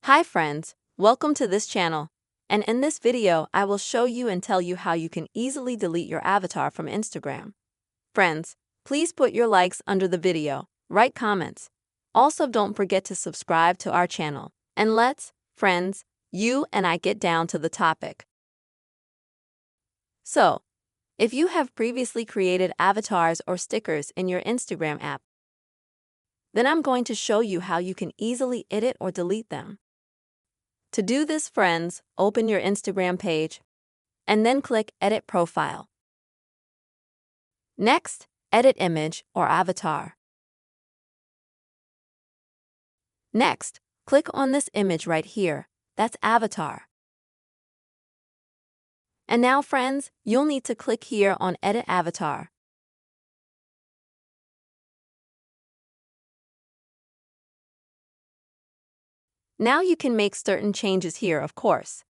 Hi friends, welcome to this channel. And in this video, I will show you and tell you how you can easily delete your avatar from Instagram. Friends, please put your likes under the video, write comments. Also, don't forget to subscribe to our channel. And let's, friends, you and I get down to the topic. So, if you have previously created avatars or stickers in your Instagram app, then I'm going to show you how you can easily edit or delete them. To do this, friends, open your Instagram page and then click Edit Profile. Next, Edit Image or Avatar. Next, click on this image right here, that's Avatar. And now, friends, you'll need to click here on Edit Avatar. Now you can make certain changes here, of course.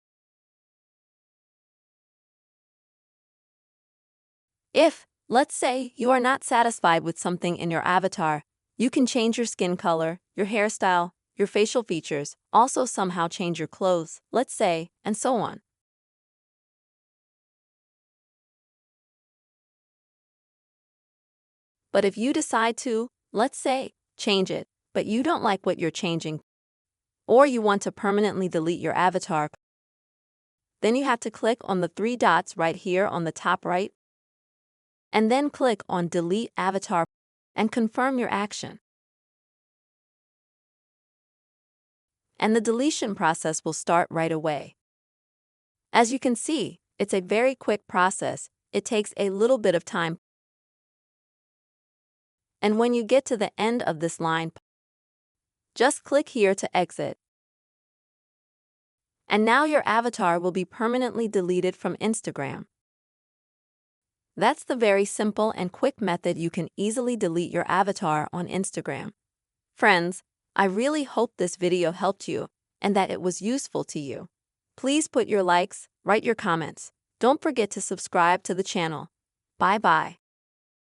If, let's say, you are not satisfied with something in your avatar, you can change your skin color, your hairstyle, your facial features, also somehow change your clothes, let's say, and so on. But if you decide to, let's say, change it, but you don't like what you're changing, or you want to permanently delete your avatar, then you have to click on the three dots right here on the top right, and then click on Delete Avatar and confirm your action. And the deletion process will start right away. As you can see, it's a very quick process. It takes a little bit of time. And when you get to the end of this line, just click here to exit. And now your avatar will be permanently deleted from Instagram. That's the very simple and quick method you can easily delete your avatar on Instagram. Friends, I really hope this video helped you and that it was useful to you. Please put your likes, write your comments. Don't forget to subscribe to the channel. Bye-bye.